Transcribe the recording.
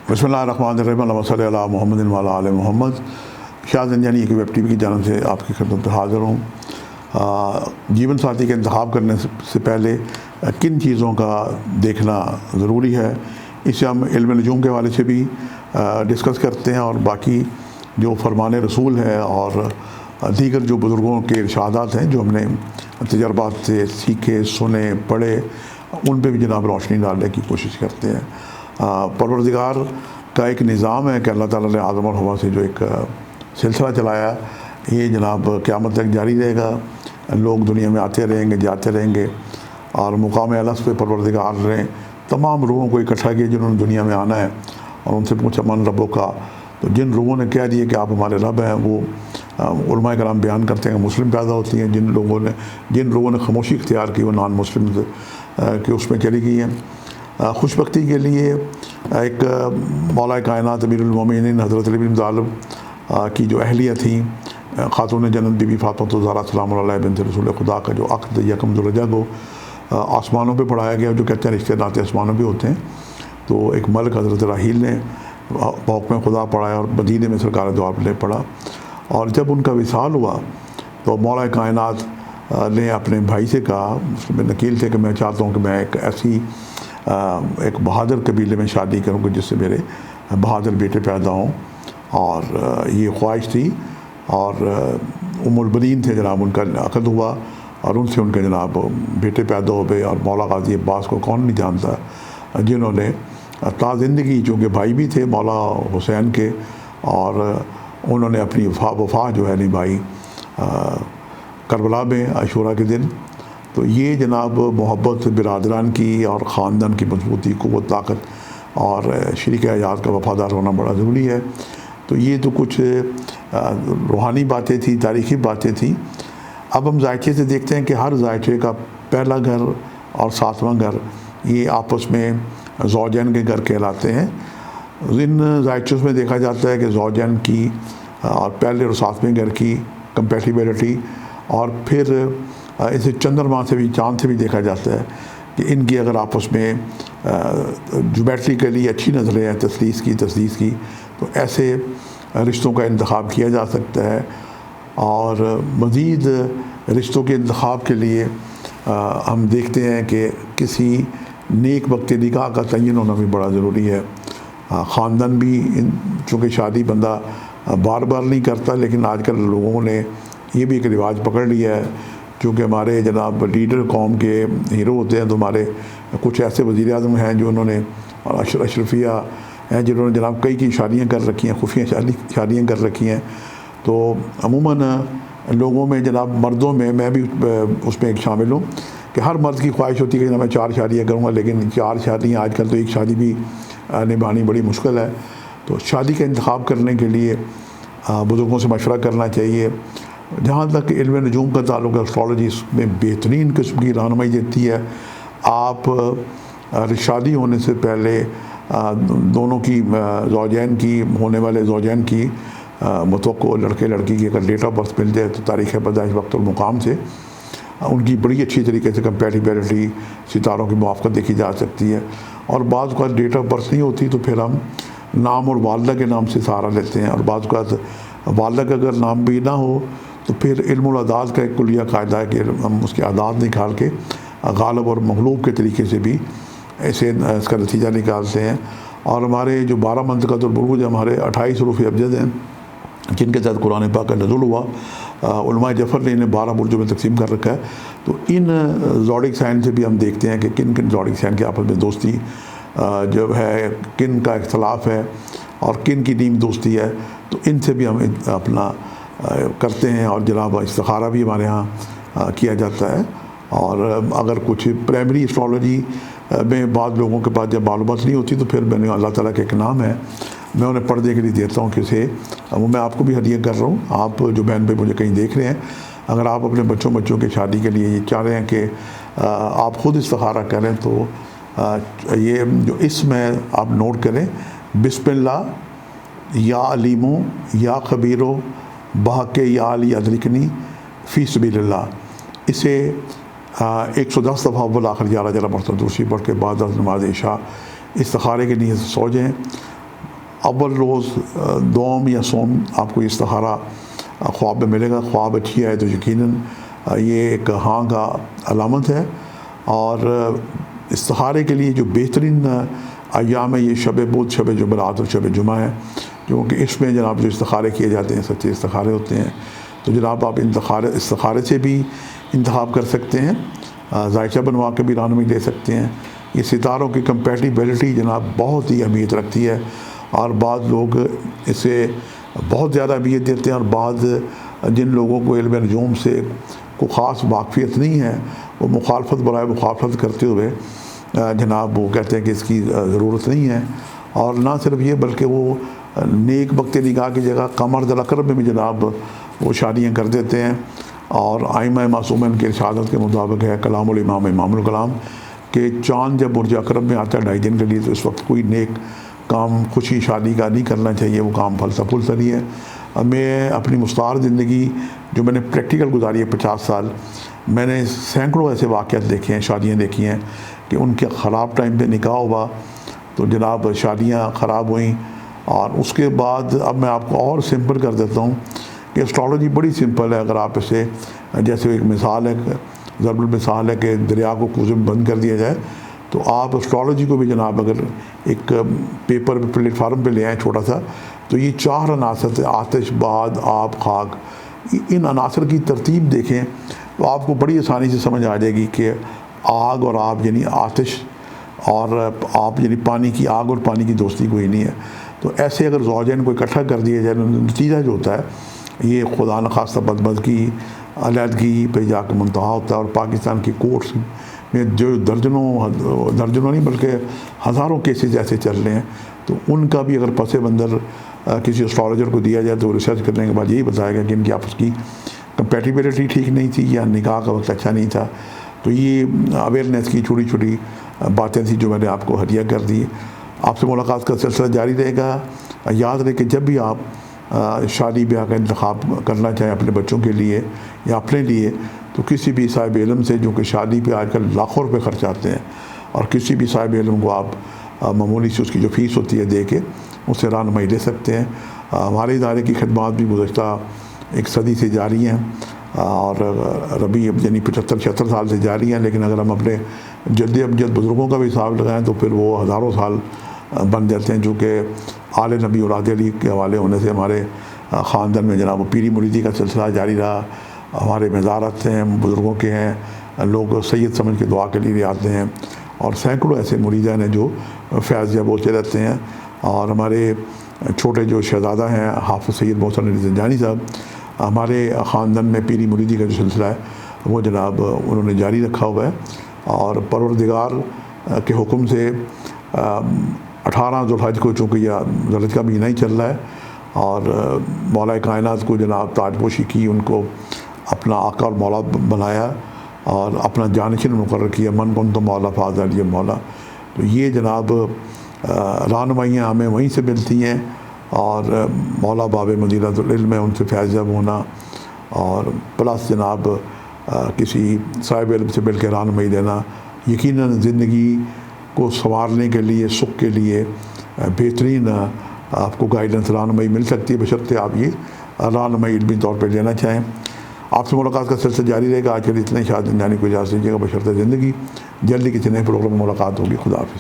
بسم اللہ الرحمن الرحیم، اللہم صلی علی محمد وعلی آل محمد۔ شاہ زنجانی کی ویب ٹی وی کی جانب سے آپ کی خدمت میں حاضر ہوں۔ جیون ساتھی کا انتخاب کرنے سے پہلے کن چیزوں کا دیکھنا ضروری ہے، اسے ہم علم نجوم کے حوالے سے بھی ڈسکس کرتے ہیں، اور باقی جو فرمان رسول ہے اور دیگر جو بزرگوں کے ارشادات ہیں جو ہم نے تجربات سے سیکھے، سنے، پڑھے، ان پہ بھی جناب روشنی ڈالنے کی کوشش کرتے ہیں۔ پروردگار کا ایک نظام ہے کہ اللہ تعالیٰ نے آدم اور حوا سے جو ایک سلسلہ چلایا، یہ جناب قیامت تک جاری رہے گا۔ لوگ دنیا میں آتے رہیں گے، جاتے رہیں گے، اور مقام الست پہ پروردگار نے تمام روحوں کو اکٹھا کیا جنہوں نے دنیا میں آنا ہے، اور ان سے پوچھا من ربوں کا، تو جن روحوں نے کہہ دیا کہ آپ ہمارے رب ہیں، وہ علماء کرام بیان کرتے ہیں مسلم پیدا ہوتی ہیں۔ جن روحوں نے خاموشی اختیار کی وہ نان مسلم کہ اس میں چلی گئی ہیں۔ خوش بختی کے لیے ایک مولا کائنات امیر المومنین حضرت علی بن طالب کی جو اہلیہ تھیں، خاتون جنت بی بی فاطمہ الزہرا سلام علیہ بنت رسول خدا کا جو عقد یکم ذوالحجہ کو آسمانوں پہ پڑھایا گیا، جو کہتے ہیں رشتے ناطے آسمانوں پہ ہوتے ہیں، تو ایک ملک حضرت راحیل نے بحکم خدا پڑھایا اور مدینے میں سرکار دو عالم نے پڑھا، اور جب ان کا وصال ہوا تو مولا کائنات نے اپنے بھائی سے کہا، مسلم نکیل سے، کہ میں چاہتا ہوں کہ میں ایک بہادر قبیلے میں شادی کروں گا جس سے میرے بہادر بیٹے پیدا ہوں، اور یہ خواہش تھی، اور ام البنین تھے جناب، ان کا عقد ہوا اور ان سے ان کے جناب بیٹے پیدا ہو گئے۔ اور مولا غازی عباس کو کون نہیں جانتا، جنہوں نے تا زندگی، چونکہ بھائی بھی تھے مولا حسین کے، اور انہوں نے اپنی وفا جو ہے نبھائی کربلا میں عاشورہ کے دن۔ تو یہ جناب محبت برادران کی اور خاندان کی مضبوطی، قوت، طاقت اور شریک حیات کا وفادار ہونا بڑا ضروری ہے۔ تو یہ تو کچھ روحانی باتیں تھیں، تاریخی باتیں تھیں۔ اب ہم ذائچے سے دیکھتے ہیں کہ ہر ذائچے کا پہلا گھر اور ساتواں گھر یہ آپس میں زوجین کے گھر کہلاتے ہیں۔ ان ذائچوں میں دیکھا جاتا ہے کہ زوجین کی اور پہلے اور ساتویں گھر کی کمپیٹیبلٹی، اور پھر اسے چندرما سے بھی، چاند سے بھی دیکھا جاتا ہے کہ ان کی اگر آپس میں جیومیٹریکلی اچھی نظریں ہیں تسلیس کی، تو ایسے رشتوں کا انتخاب کیا جا سکتا ہے۔ اور مزید رشتوں کے انتخاب کے لیے ہم دیکھتے ہیں کہ کسی نیک وقت نکاح کا تعین ہونا بھی بڑا ضروری ہے۔ خاندان بھی، چونکہ شادی بندہ بار بار نہیں کرتا، لیکن آج کل لوگوں نے یہ بھی ایک رواج پکڑ لیا ہے، چونکہ ہمارے جناب لیڈر قوم کے ہیرو ہوتے ہیں، تو ہمارے کچھ ایسے وزیر اعظم ہیں جو انہوں نے، اشرفیہ ہیں جنہوں نے جناب کئی شادیاں کر رکھی ہیں، خفیہ شادیاں کر رکھی ہیں۔ تو عموماً لوگوں میں جناب مردوں میں بھی اس میں ایک شامل ہوں کہ ہر مرد کی خواہش ہوتی ہے کہ جناب میں 4 شادیاں کروں گا، لیکن 4 شادیاں آج کل تو ایک شادی بھی نبھانی بڑی مشکل ہے۔ تو شادی کا انتخاب کرنے کے لیے بزرگوں سے مشورہ کرنا چاہیے۔ جہاں تک علم نجوم کا تعلق ہے، اسٹرالوجی اس میں بہترین قسم کی رہنمائی دیتی ہے۔ آپ شادی ہونے سے پہلے دونوں کی زوجین کی، ہونے والے زوجین کی متوقع لڑکے لڑکی کی اگر ڈیٹ آف برتھ مل جائے تو تاریخ پیدائش، وقت اور مقام سے ان کی بڑی اچھی طریقے سے کمپیٹیبلٹی، ستاروں کی موافقت دیکھی جا سکتی ہے۔ اور بعض اوقات ڈیٹ آف برتھ نہیں ہوتی تو پھر ہم نام اور والدہ کے نام سے سہارا لیتے ہیں، اور بعض اوقات والدہ کا اگر نام بھی نہ ہو تو پھر علم الاعداد کا ایک کلیہ قاعدہ ہے کہ ہم اس کے اعداد نکال کے غالب اور مغلوب کے طریقے سے بھی اس کا نتیجہ نکالتے ہیں۔ اور ہمارے جو 12 منطقۃ البروج ہمارے 28 حروف ابجد ہیں جن کے تحت قرآن پاک کا نزول ہوا، علماء جعفر نے انہیں 12 برجوں میں تقسیم کر رکھا ہے۔ تو ان زوڈک سائن سے بھی ہم دیکھتے ہیں کہ کن زوڈک سائن کے آپس میں دوستی جو ہے، کن کا اختلاف ہے اور کن کی نیم دوستی ہے، تو ان سے بھی ہم اپنا کرتے ہیں۔ اور جناب استخارہ بھی ہمارے ہاں کیا جاتا ہے۔ اور اگر کچھ پرائمری اسٹرالوجی میں بعض لوگوں کے پاس جب معلومات نہیں ہوتی تو پھر میں نے اللہ تعالیٰ کا ایک نام ہے، میں انہیں پڑھنے کے لیے دیتا ہوں، کسے وہ میں آپ کو بھی ہدیہ کر رہا ہوں۔ آپ جو بہن بھائی مجھے کہیں دیکھ رہے ہیں، اگر آپ اپنے بچوں کی شادی کے لیے یہ چاہ رہے ہیں کہ آپ خود استخارہ کریں، تو یہ جو اسم ہے آپ نوٹ کریں، بسم اللہ یا علیمو یا خبیرو بحق یا علی ادرکنی فی سبیل اللہ، اسے 110 دفعہ اول آخر 11 مرتبہ دوسری پڑھ کے بعد از نماز عشاء استخارے کے نیت سے سو جائیں۔ اول روز دوم یا سوم آپ کو استخارہ خواب میں ملے گا. خواب اچھی آئے تو یقیناً یہ ایک ہاں کا علامت ہے. اور استخارے کے لیے جو بہترین ایام ہے یہ شب بدھ, شب جمعرات اور شب جمعہ ہے, کیونکہ اس میں جناب جو استخارے کیے جاتے ہیں سچے استخارے ہوتے ہیں. تو جناب آپ استخارے سے بھی انتخاب کر سکتے ہیں, ذائچہ بنوا کے بھی رہنمائی لے سکتے ہیں. یہ ستاروں کی کمپیٹیبلٹی جناب بہت ہی اہمیت رکھتی ہے, اور بعض لوگ اسے بہت زیادہ اہمیت دیتے ہیں, اور بعض جن لوگوں کو علم نجوم سے کوئی خاص واقفیت نہیں ہے وہ مخالفت برائے مخالفت کرتے ہوئے جناب وہ کہتے ہیں کہ اس کی ضرورت نہیں ہے. اور نہ صرف یہ بلکہ وہ نیک وقت نگاہ کی جگہ قمر الاقرب میں بھی جناب وہ شادیاں کر دیتے ہیں. اور ائمہ معصومین کے ارشادات کے مطابق ہے کلام الامام امام الکلام کہ چاند جب برج اقرب میں آتا ہے 2.5 دن کے لیے تو اس وقت کوئی نیک کام خوشی شادی کا نہیں کرنا چاہیے, وہ کام پھلتا پھولتا نہیں ہے. میں اپنی مستعار زندگی جو میں نے پریکٹیکل گزاری ہے 50 سال, میں نے سینکڑوں ایسے واقعات دیکھے ہیں, شادیاں دیکھی ہیں کہ ان کے خراب ٹائم پہ نکاح ہوا تو جناب شادیاں خراب ہوئیں. اور اس کے بعد اب میں آپ کو اور سمپل کر دیتا ہوں کہ اسٹرالوجی بڑی سمپل ہے. اگر آپ اسے جیسے ایک مثال ہے, ضرب المثال ہے کہ دریا کو کوزے میں بند کر دیا جائے, تو آپ اسٹرالوجی کو بھی جناب اگر ایک پیپر پہ پلیٹ فارم پہ لے آئیں چھوٹا سا, تو یہ 4 عناصر تھے, آتش, باد, آب, خاک. ان عناصر کی ترتیب دیکھیں تو آپ کو بڑی آسانی سے سمجھ آ جائے گی کہ آگ اور آب یعنی آتش اور آپ یعنی پانی کی, آگ اور پانی کی دوستی کوئی نہیں ہے. تو ایسے اگر زوجین کو اکٹھا کر دیا جائے نتیجہ جو ہوتا ہے یہ خدا نخواستہ بدمزگی, علیحدگی پہ جا کے منتہا ہوتا ہے. اور پاکستان کی کورٹس میں جو درجنوں نہیں بلکہ ہزاروں کیسز ایسے چل رہے ہیں, تو ان کا بھی اگر پس منظر کسی اسٹرالوجر کو دیا جائے تو ریسرچ کرنے کے بعد یہی بتائے گا کہ ان کی آپس کی کمپیٹیبلٹی ٹھیک نہیں تھی یا نکاح کا وقت اچھا نہیں تھا. تو یہ اویئرنیس کی چھوٹی چھوٹی باتیں تھیں جو میں نے آپ کو ہدیہ کر دی. آپ سے ملاقات کا سلسلہ جاری رہے گا. یاد رہے کہ جب بھی آپ شادی بیاہ کا انتخاب کرنا چاہیں اپنے بچوں کے لیے یا اپنے لیے, تو کسی بھی صاحب علم سے, جو کہ شادی پہ آج کل لاکھوں روپے خرچ آتے ہیں, اور کسی بھی صاحب علم کو آپ معمولی سے اس کی جو فیس ہوتی ہے دے کے اس سے رہنمائی لے سکتے ہیں. ہمارے ادارے کی خدمات بھی گزشتہ 1 صدی سے جاری ہیں, اور ربی یعنی 75-76 سال سے جاری ہیں. لیکن اگر ہم اپنے جد امجد بزرگوں کا بھی حساب لگائیں تو پھر وہ ہزاروں سال بن جاتے ہیں, جو کہ آل نبی اولاد علی کے حوالے ہونے سے ہمارے خاندان میں جناب پیری مریدی کا سلسلہ جاری رہا. ہمارے مزارات ہیں, بزرگوں کے ہیں, لوگ سید سمجھ کے دعا کے لیے آتے ہیں, اور سینکڑوں ایسے مریدان ہیں جو فیضیہ بولتے رہتے ہیں. اور ہمارے چھوٹے جو شہزادہ ہیں حافظ سید محسن علی زنجانی صاحب, ہمارے خاندان میں پیری مریدی کا جو سلسلہ ہے وہ جناب انہوں نے جاری رکھا ہوا ہے. اور پروردگار کے حکم سے 18 ذوالحج کو, چونکہ یہ ذوالحج کا مہینہ ہی چل رہا ہے, اور مولا کائنات کو جناب تاج پوشی کی, ان کو اپنا آقا اور مولا بنایا اور اپنا جانشین مقرر کیا, من کن تو مولا فاز علی مولا. تو یہ جناب رہنمائیاں ہمیں وہیں سے ملتی ہیں, اور مولا باب مدینۃ العلم ہے, ان سے فیض ہونا, اور پلس جناب کسی صاحب علم سے مل کے رہنمائی دینا یقیناً زندگی کو سنوارنے کے لیے, سکھ کے لیے بہترین آپ کو گائیڈنس رہنمائی مل سکتی ہے, بشرطے آپ یہ رہنمائی علمی طور پہ لینا چاہیں. آپ سے ملاقات کا سلسلہ جاری رہے گا. آج کے لیے اتنے شاد زندانی کو اجازت دیجیے گا, بشرطِ زندگی. جلدی کسی نئے پروگرام میں ملاقات ہوگی. خدا حافظ.